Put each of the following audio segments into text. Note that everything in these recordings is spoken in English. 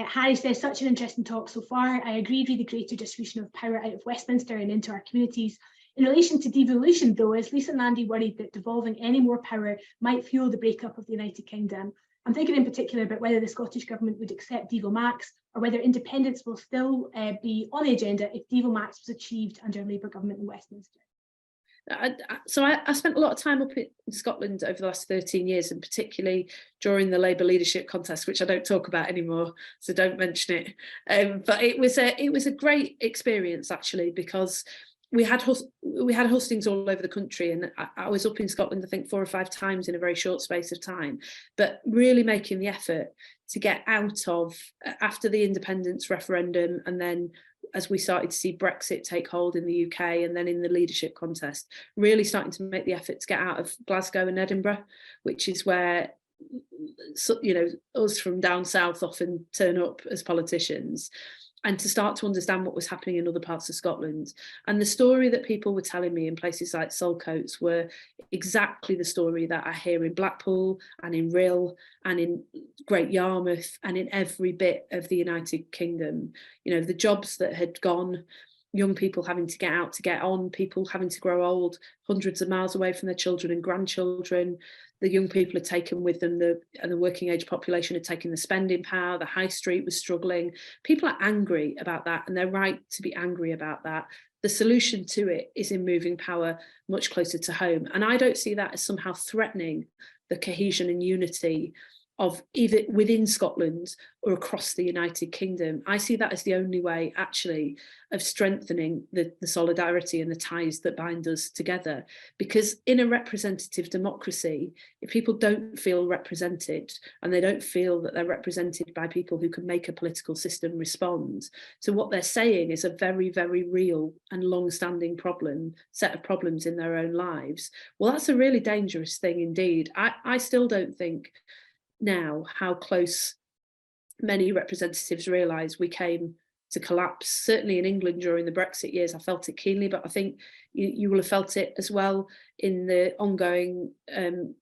Harry says, such an interesting talk so far. I agree with the greater distribution of power out of Westminster and into our communities. In relation to devolution, though, is Lisa and Nandy worried that devolving any more power might fuel the breakup of the United Kingdom? I'm thinking in particular about whether the Scottish Government would accept Devo Max, or whether independence will still be on the agenda if Devo Max was achieved under a Labour government in Westminster. I spent a lot of time up in Scotland over the last 13 years, and particularly during the Labour leadership contest, which I don't talk about anymore, so don't mention it. But it was a great experience, actually, because we had hustings all over the country, and I was up in Scotland, I think 4 or 5 times in a very short space of time, but really making the effort to get out of, after the independence referendum, and then as we started to see Brexit take hold in the UK, and then in the leadership contest, really starting to make the effort to get out of Glasgow and Edinburgh, which is where, you know, us from down south often turn up as politicians, and to start to understand what was happening in other parts of Scotland. And the story that people were telling me in places like Saltcoats were exactly the story that I hear in Blackpool and in Rhyl and in Great Yarmouth and in every bit of the United Kingdom. You know, the jobs that had gone, young people having to get out to get on, people having to grow old hundreds of miles away from their children and grandchildren. The young people had taken with them, and the working age population had taken the spending power. The high street was struggling. People are angry about that, and they're right to be angry about that. The solution to it is in moving power much closer to home. And I don't see that as somehow threatening the cohesion and unity of either within Scotland or across the United Kingdom. I see that as the only way, actually, of strengthening the solidarity and the ties that bind us together. Because in a representative democracy, if people don't feel represented, and they don't feel that they're represented by people who can make a political system respond to what they're saying is a very, very real and long-standing set of problems in their own lives, well, that's a really dangerous thing indeed. I still don't think now how close many representatives realise we came to collapse. Certainly in England during the Brexit years, I felt it keenly, but I think you will have felt it as well in the ongoing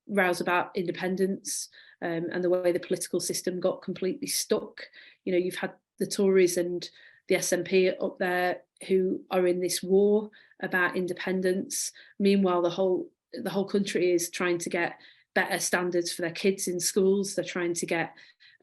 rows about independence and the way the political system got completely stuck. You know, you've had the Tories and the SNP up there who are in this war about independence. Meanwhile, the whole country is trying to get better standards for their kids in schools. They're trying to get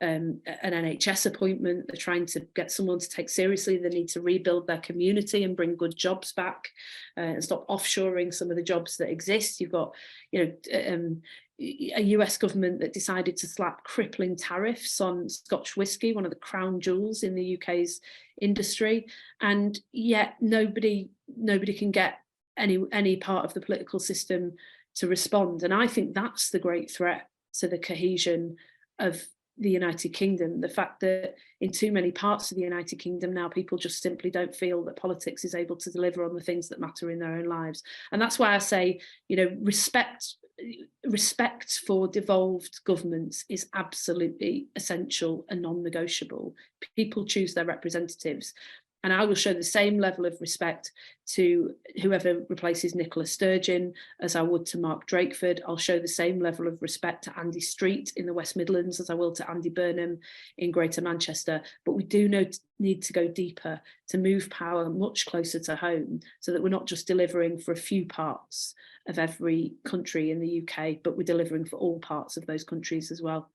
an NHS appointment. They're trying to get someone to take seriously the need to rebuild their community and bring good jobs back and stop offshoring some of the jobs that exist. You've got, you know, a US government that decided to slap crippling tariffs on Scotch whisky, one of the crown jewels in the UK's industry, and yet nobody can get any part of the political system to respond. And I think that's the great threat to the cohesion of the United Kingdom, the fact that in too many parts of the United Kingdom now people just simply don't feel that politics is able to deliver on the things that matter in their own lives. And that's why I say, you know, respect for devolved governments is absolutely essential and non-negotiable. People choose their representatives. And I will show the same level of respect to whoever replaces Nicola Sturgeon as I would to Mark Drakeford. I'll show the same level of respect to Andy Street in the West Midlands as I will to Andy Burnham in Greater Manchester. But we do need to go deeper to move power much closer to home, so that we're not just delivering for a few parts of every country in the UK, but we're delivering for all parts of those countries as well.